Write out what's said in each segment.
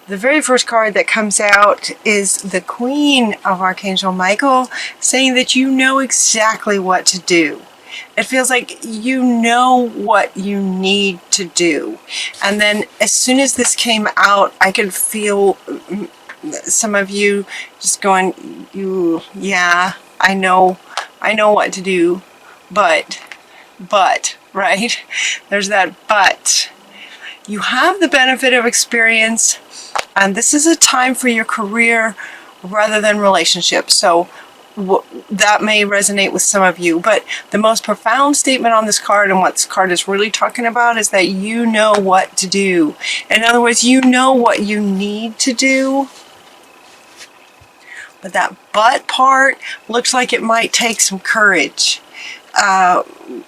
The very first card that comes out is the Queen of Archangel Michael, saying that you know exactly what to do. It feels like you know what you need to do. And then as soon as this came out, I could feel some of you just going, yeah, I know what to do, but, right? There's that but. You have the benefit of experience, and this is a time for your career rather than relationships. So that may resonate with some of you, but the most profound statement on this card, and what this card is really talking about, is that you know what to do. In other words, you know what you need to do. But that but part looks like it might take some courage.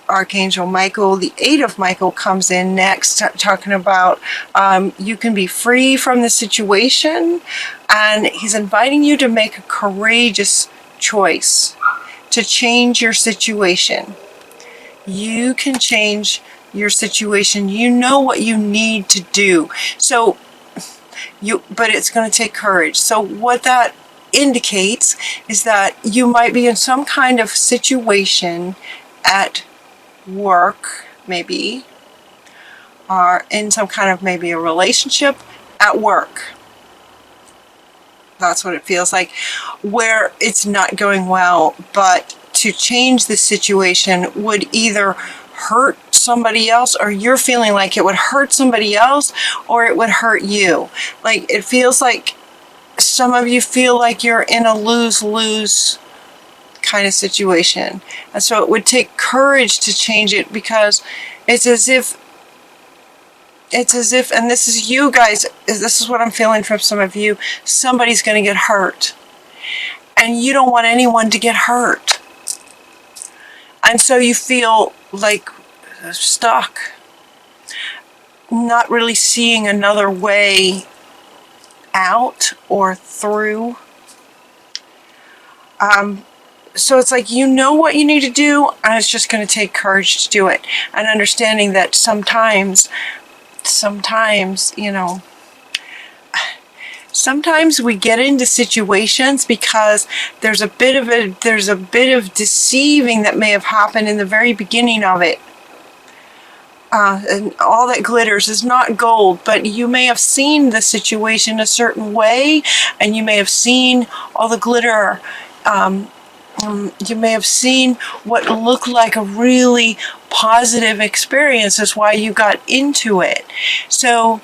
Archangel Michael, the 8 of Michael, comes in next, talking about you can be free from the situation, and he's inviting you to make a courageous choice to change your situation. You can change your situation. You know what you need to do. So but it's going to take courage. So what that indicates is that you might be in some kind of situation at work, maybe, or in some kind of maybe a relationship at work. That's what it feels like, where it's not going well, but to change the situation would either hurt somebody else, or you're feeling like it would hurt somebody else, or it would hurt you. Like, it feels like some of you feel like you're in a lose-lose kind of situation. And so it would take courage to change it, because it's as if, and this is you guys, this is what I'm feeling from some of you, somebody's going to get hurt. And you don't want anyone to get hurt. And so you feel like stuck, not really seeing another way out or through. So it's like you know what you need to do, and it's just going to take courage to do it. And understanding that sometimes, you know, sometimes we get into situations because there's a bit of deceiving that may have happened in the very beginning of it. And all that glitters is not gold, but you may have seen the situation a certain way, and you may have seen all the glitter. You may have seen what looked like a really positive experience. That's why you got into it. So,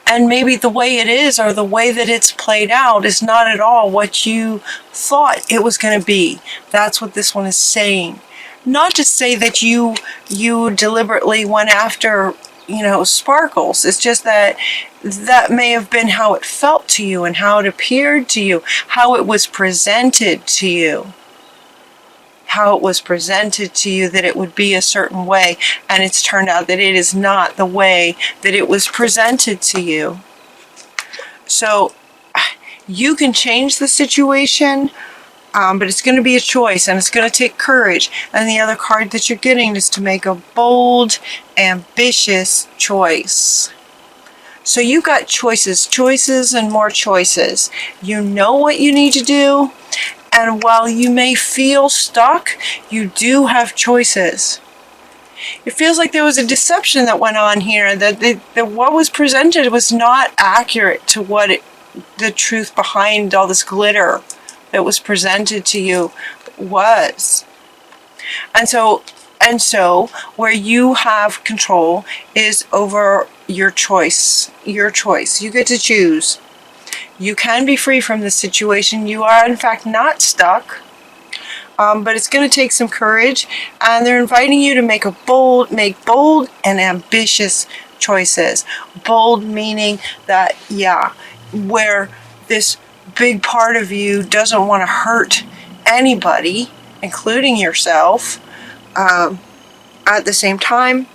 and maybe the way it is, or the way that it's played out, is not at all what you thought it was going to be. That's what this one is saying. Not to say that you deliberately went after, you know, sparkles. It's just that may have been how it felt to you, and how it appeared to you, how it was presented to you. How it was presented to you that it would be a certain way, and it's turned out that it is not the way that it was presented to you. So you can change the situation, but it's going to be a choice, and it's going to take courage. And the other card that you're getting is to make a bold, ambitious choice. So you got choices and more choices. You know what you need to do, and while you may feel stuck, you do have choices. It feels like there was a deception that went on here, that what was presented was not accurate to the truth behind all this glitter that was presented to you was. And so where you have control is over your choice. Your choice. You get to choose. You can be free from this situation. You are, in fact, not stuck. But it's going to take some courage. And they're inviting you to make bold and ambitious choices. Bold meaning that, yeah, where this big part of you doesn't want to hurt anybody, including yourself. At the same time,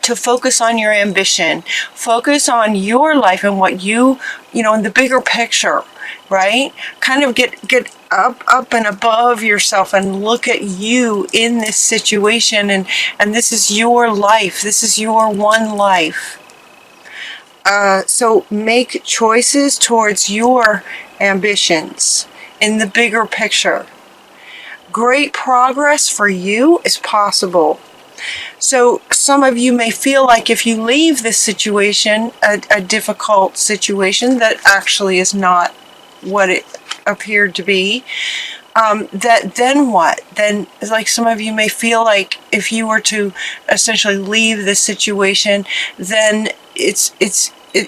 to focus on your ambition, focus on your life and what you know, in the bigger picture, right? Kind of get up and above yourself and look at you in this situation, and this is your life. This is your one life. So make choices towards your ambitions in the bigger picture. Great progress for you is possible. So some of you may feel like if you leave this situation, a difficult situation that actually is not what it appeared to be, that then what? Then, like, some of you may feel like if you were to essentially leave this situation, then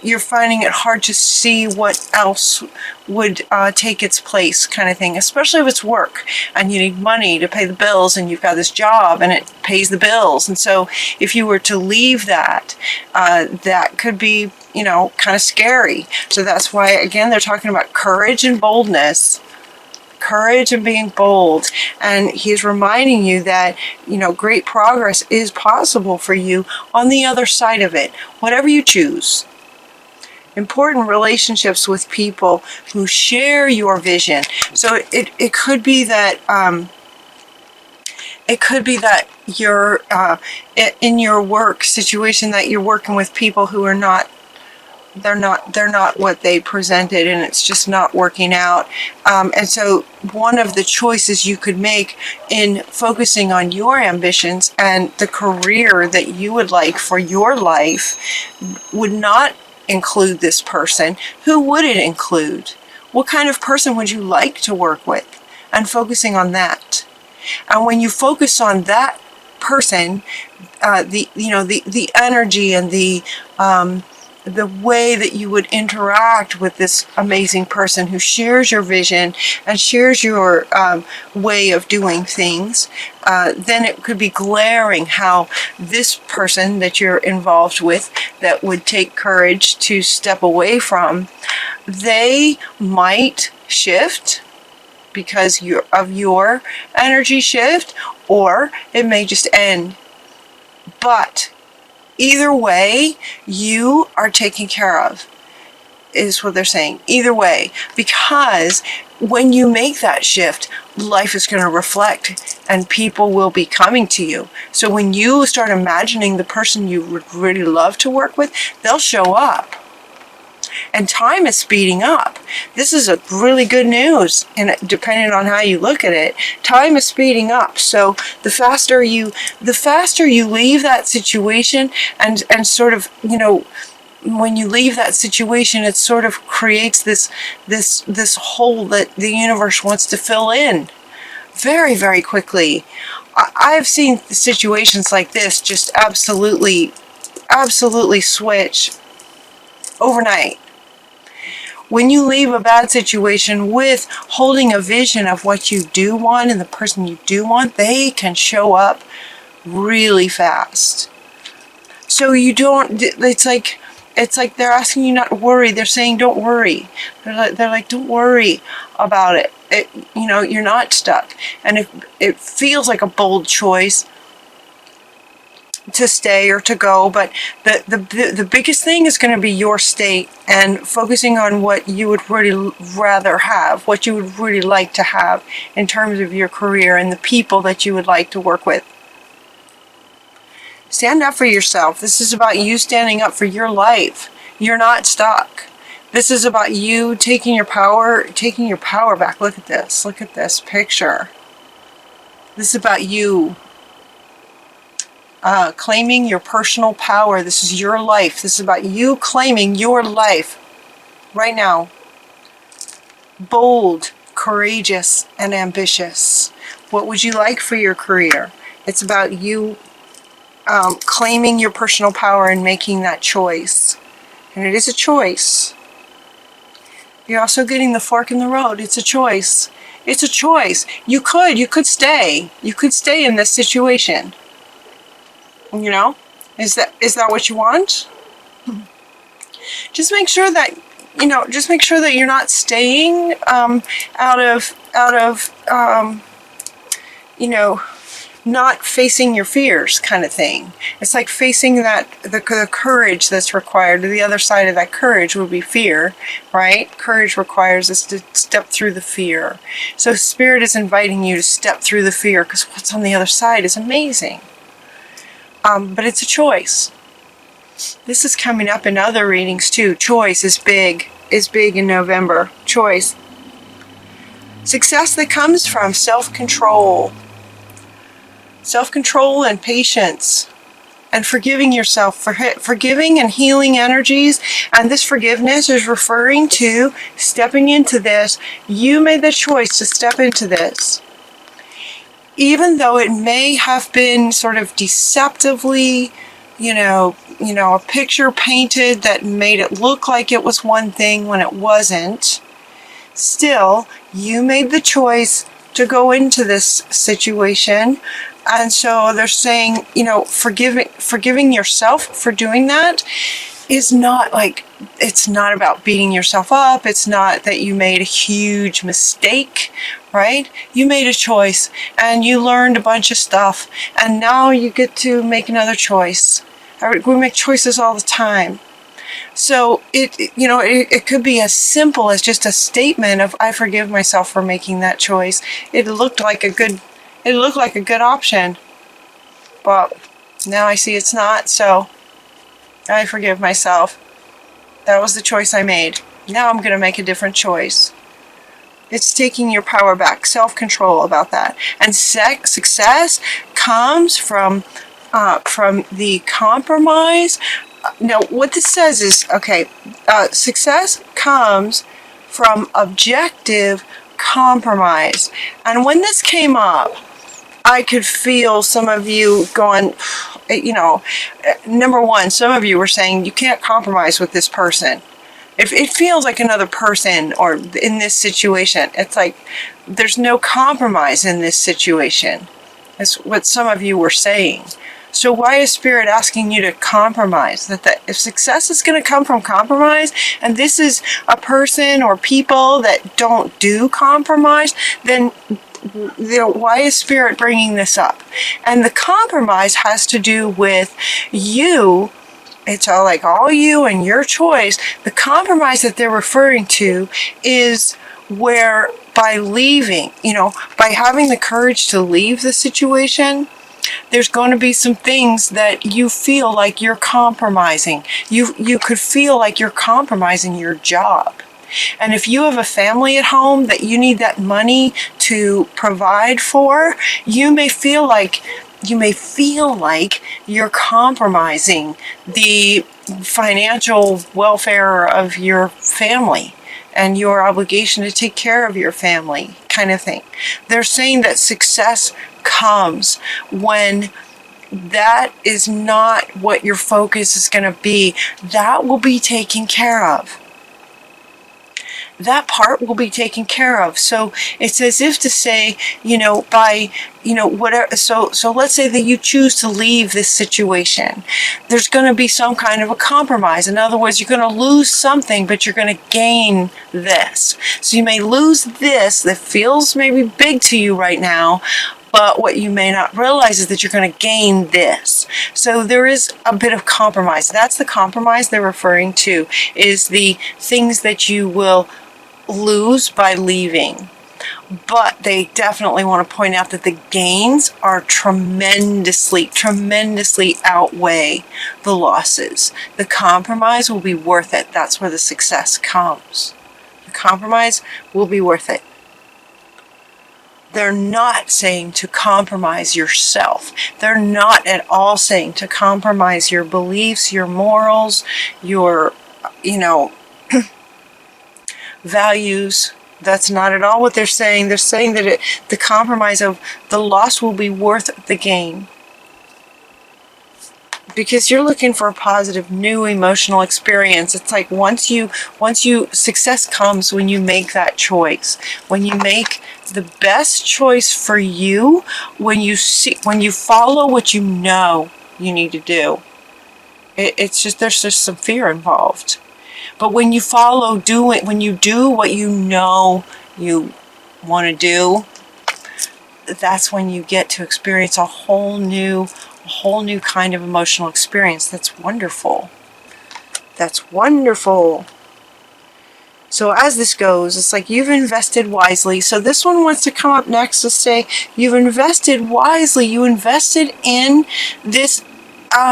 you're finding it hard to see what else would take its place, kind of thing, especially if it's work and you need money to pay the bills and you've got this job and it pays the bills. And so if you were to leave that, that could be, kind of scary. So that's why, again, they're talking about courage and boldness. Courage and being bold. And he's reminding you that, great progress is possible for you on the other side of it, whatever you choose. Important relationships with people who share your vision. So it could be that you're in your work situation that you're working with people who are not what they presented, and it's just not working out. And so one of the choices you could make in focusing on your ambitions and the career that you would like for your life would not include this person. Who would it include? What kind of person would you like to work with? And focusing on that. And when you focus on that person, the energy and the way that you would interact with this amazing person who shares your vision and shares your way of doing things, then it could be glaring how this person that you're involved with that would take courage to step away from, they might shift because of your energy shift, or it may just end. But either way, you are taken care of, is what they're saying. Either way, because when you make that shift, life is going to reflect and people will be coming to you. So when you start imagining the person you would really love to work with, they'll show up. And time is speeding up. This is a really good news, and depending on how you look at it, time is speeding up. So the faster you leave that situation, and sort of, when you leave that situation, it sort of creates this hole that the universe wants to fill in very, very quickly. I've seen situations like this just absolutely switch overnight. When you leave a bad situation with holding a vision of what you do want and the person you do want, they can show up really fast. So you don't, it's like they're asking you not to worry. They're saying don't worry. They're like don't worry about it. You're not stuck. And if it feels like a bold choice to stay or to go, but the biggest thing is going to be your state and focusing on what you would really rather have, what you would really like to have in terms of your career and the people that you would like to work with. Stand up for yourself. This is about you standing up for your life. You're not stuck. This is about you taking your power back. Look at this picture. This is about you claiming your personal power. This is your life. This is about you claiming your life right now. Bold, courageous, and ambitious. What would you like for your career? It's about you claiming your personal power and making that choice. And it is a choice. You're also getting the fork in the road. It's a choice. It's a choice. You could stay. You could stay in this situation. Is that what you want? Just make sure that you're not staying out of not facing your fears, kind of thing. It's like facing the courage that's required. The other side of that courage would be fear, right? Courage requires us to step through the fear. So Spirit is inviting you to step through the fear, because what's on the other side is amazing. But it's a choice. This is coming up in other readings too. Choice is big in November. Choice. Success that comes from self-control. Self-control and patience. And forgiving yourself, forgiving and healing energies. And this forgiveness is referring to stepping into this. You made the choice to step into this. Even though it may have been sort of deceptively, a picture painted that made it look like it was one thing when it wasn't, still, you made the choice to go into this situation. And so they're saying, forgiving yourself for doing that is not like, it's not about beating yourself up. It's not that you made a huge mistake, right? You made a choice and you learned a bunch of stuff, and now you get to make another choice. We make choices all the time. So it could be as simple as just a statement of, I forgive myself for making that choice. It looked like a good option, but now I see it's not, so I forgive myself. That was the choice I made. Now I'm going to make a different choice. It's taking your power back, self-control about that. And success comes from the compromise. Now, what this says is, success comes from objective compromise. And when this came up, I could feel some of you going, number one, some of you were saying you can't compromise with this person. If it feels like another person or in this situation, it's like there's no compromise in this situation. That's what some of you were saying. So why is Spirit asking you to compromise? That if success is going to come from compromise, and this is a person or people that don't do compromise, then why is Spirit bringing this up? And the compromise has to do with you. It's all you and your choice. The compromise that they're referring to is where by leaving, by having the courage to leave the situation, there's going to be some things that you feel like you're compromising. You could feel like you're compromising your job. And if you have a family at home that you need that money to provide for, you may feel like you're compromising the financial welfare of your family and your obligation to take care of your family, kind of thing. They're saying that success comes when that is not what your focus is going to be. That will be taken care of. That part will be taken care of. So it's as if to say, whatever. So let's say that you choose to leave this situation. There's going to be some kind of a compromise. In other words, you're going to lose something, but you're going to gain this. So you may lose this that feels maybe big to you right now, but what you may not realize is that you're going to gain this. So there is a bit of compromise. That's the compromise they're referring to, is the things that you will lose by leaving. But they definitely want to point out that the gains are tremendously outweigh the losses. The compromise will be worth it. That's where the success comes. The compromise will be worth it. They're not saying to compromise yourself. They're not at all saying to compromise your beliefs, your morals, your, values. That's not at all what they're saying. They're saying that the compromise of the loss will be worth the gain. Because you're looking for a positive, new emotional experience. It's like once you success comes when you make that choice. When you make the best choice for you, when you follow what you know you need to do. It's just, there's just some fear involved. But when you when you do what you know you want to do, that's when you get to experience a whole new kind of emotional experience. That's wonderful. That's wonderful. So as this goes, it's like you've invested wisely. So this one wants to come up next to say you've invested wisely. You invested in this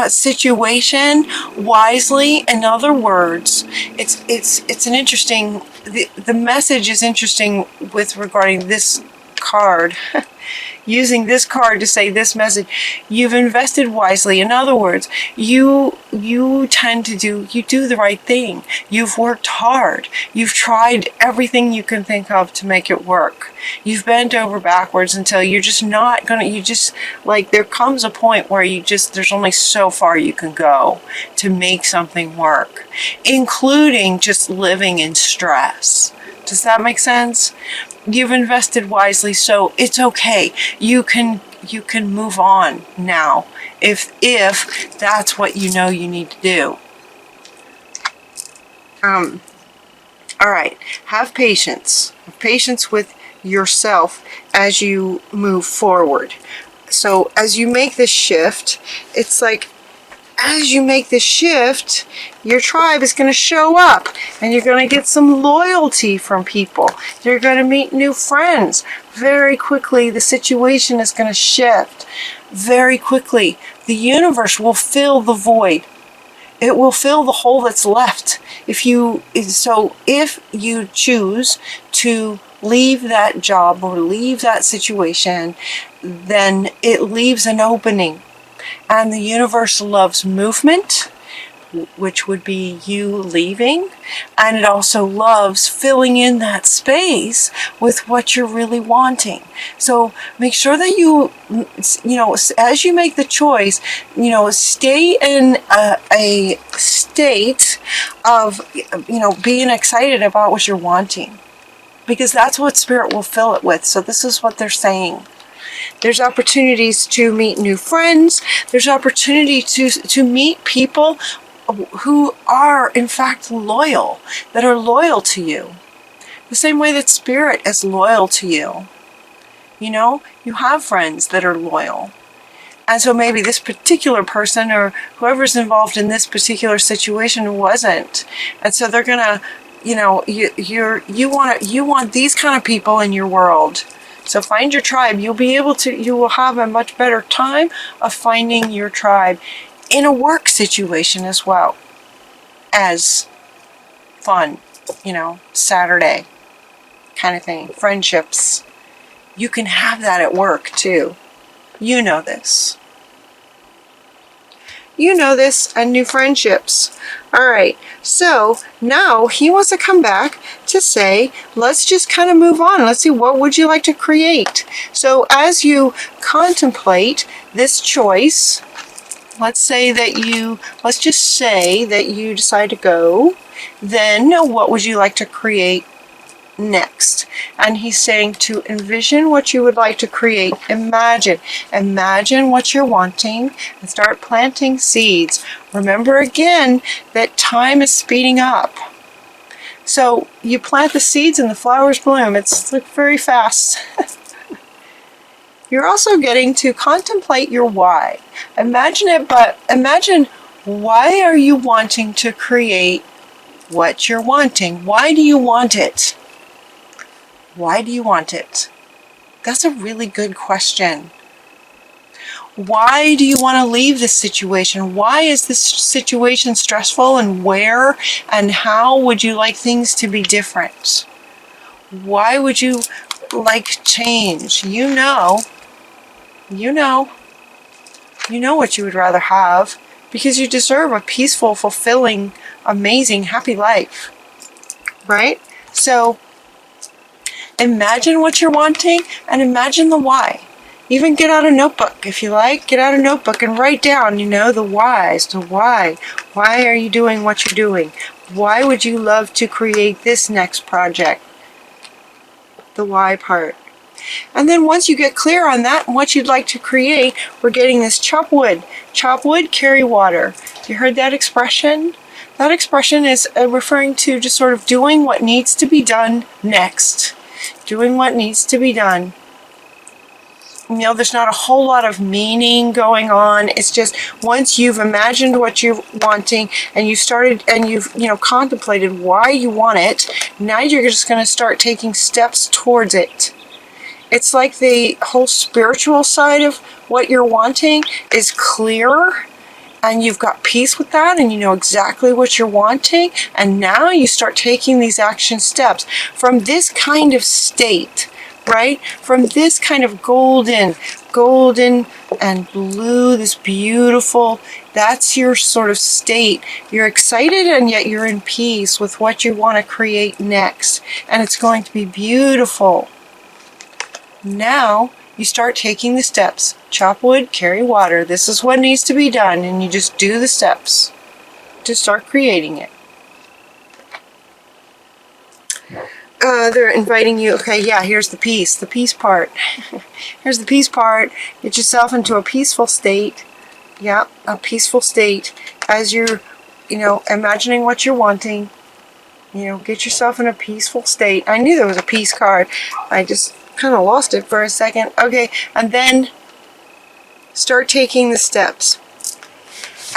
situation wisely. In other words, it's an interesting, the message is interesting with regarding this card. Using this card to say this message, you've invested wisely. In other words, you tend to do the right thing. You've worked hard. You've tried everything you can think of to make it work. You've bent over backwards until you're just not gonna, there comes a point where there's only so far you can go to make something work, including just living in stress. Does that make sense? You've invested wisely, so it's okay. You can move on now if that's what you know you need to do. All right. Have patience. Have patience with yourself as you move forward. So as you make this shift, it's like, as you make this shift, your tribe is going to show up and you're going to get some loyalty from people. You're going to meet new friends. Very quickly, the situation is going to shift. Very quickly, the universe will fill the void. It will fill the hole that's left. If you choose to leave that job or leave that situation, then it leaves an opening. And the universe loves movement, which would be you leaving. And it also loves filling in that space with what you're really wanting. So make sure that you as you make the choice, stay in a state of, being excited about what you're wanting. Because that's what Spirit will fill it with. So this is what they're saying. There's opportunities to meet new friends. There's opportunity to meet people who are, in fact, loyal, that are loyal to you. The same way that Spirit is loyal to you. You have friends that are loyal. And so maybe this particular person or whoever's involved in this particular situation wasn't. And so they're going to, you want these kind of people in your world. So find your tribe. You will have a much better time of finding your tribe in a work situation as well as fun, Saturday kind of thing, friendships. You can have that at work too. You know this. And new friendships. All right, so now he wants to come back to say, let's just kind of move on. Let's see, what would you like to create? So as you contemplate this choice, let's just say that you decide to go, then what would you like to create next? And he's saying to envision what you would like to create. Imagine what you're wanting and start planting seeds. Remember again that time is speeding up. So you plant the seeds and the flowers bloom. It's like very fast. You're also getting to contemplate your why. Imagine it, but imagine, why are you wanting to create what you're wanting? Why do you want it? Why do you want it? That's a really good question. Why do you want to leave this situation? Why is this situation stressful, and where and how would you like things to be different? Why would you like change? You know what you would rather have, because you deserve a peaceful, fulfilling, amazing, happy life, right? So imagine what you're wanting and imagine the why. Even get out a notebook if you like. Get out a notebook and write down, the whys. The why. Why are you doing what you're doing? Why would you love to create this next project? The why part. And then once you get clear on that and what you'd like to create, we're getting this chop wood. Chop wood, carry water. You heard that expression? That expression is referring to just sort of doing what needs to be done next. Doing what needs to be done. There's not a whole lot of meaning going on. It's just once you've imagined what you're wanting and you started and you've contemplated why you want it, now you're just going to start taking steps towards it. It's like the whole spiritual side of what you're wanting is clearer and you've got peace with that, and you know exactly what you're wanting, and now you start taking these action steps from this kind of state, right? From this kind of golden and blue, this beautiful, that's your sort of state. You're excited and yet you're in peace with what you want to create next, and it's going to be beautiful. Now you start taking the steps. Chop wood, carry water. This is what needs to be done, and you just do the steps to start creating it. They're inviting you. Okay, yeah, here's the peace part. Here's the peace part. Get yourself into a peaceful state. Yeah, a peaceful state as you're, imagining what you're wanting. Get yourself in a peaceful state. I knew there was a peace card. I just kind of lost it for a second. Okay, and then start taking the steps.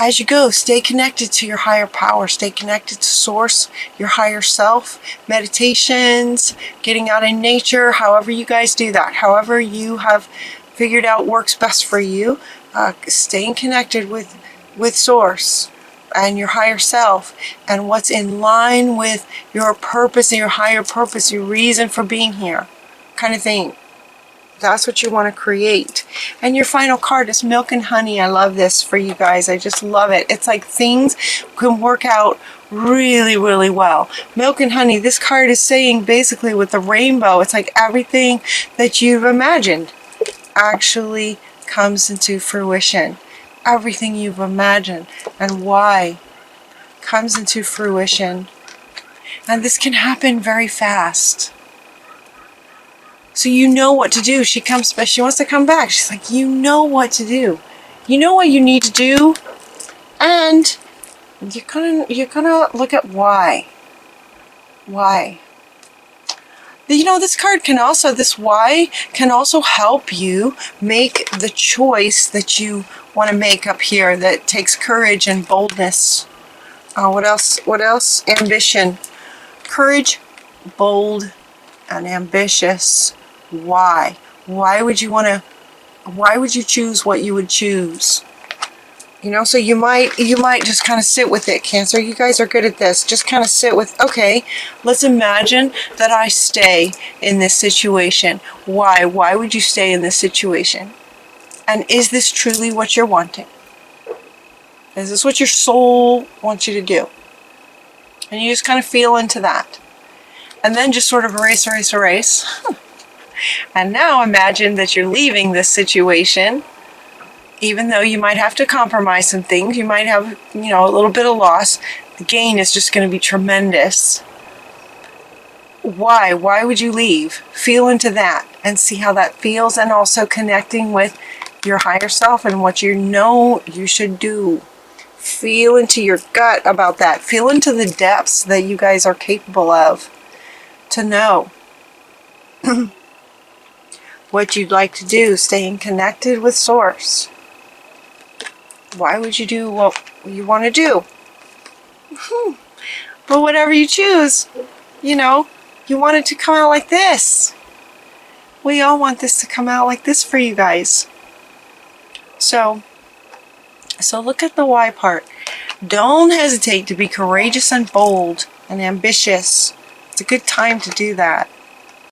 As you go, stay connected to your higher power. Stay connected to source, your higher self. Meditations, getting out in nature, however you guys do that. However you have figured out works best for you. Staying connected with source and your higher self and what's in line with your purpose and your higher purpose, your reason for being here, kind of thing. That's what you want to create. And your final card is milk and honey. I love this for you guys. I just love it. It's like things can work out really, really well. Milk and honey. This card is saying basically with the rainbow, it's like everything that you've imagined actually comes into fruition. Everything you've imagined and why comes into fruition. And this can happen very fast. So you know what to do. She wants to come back. She's like, you know what to do. You know what you need to do. And you're gonna look at why. Why. This card can also, this why can also help you make the choice that you want to make up here that takes courage and boldness. What else? Ambition. Courage, bold, and ambitious. Why? Why would you choose what you would choose? So you might just kind of sit with it, Cancer. You guys are good at this. Just kind of sit with, okay, let's imagine that I stay in this situation. Why? Why would you stay in this situation? And is this truly what you're wanting? Is this what your soul wants you to do? And you just kind of feel into that. And then just sort of erase. And now imagine that you're leaving this situation, even though you might have to compromise some things. You might have, a little bit of loss. The gain is just going to be tremendous. Why? Why would you leave? Feel into that and see how that feels, and also connecting with your higher self and what you know you should do. Feel into your gut about that. Feel into the depths that you guys are capable of to know what you'd like to do, staying connected with source. Why would you do what you want to do? But whatever you choose, you want it to come out like this. We all want this to come out like this for you guys. So look at the why part. Don't hesitate to be courageous and bold and ambitious. It's a good time to do that.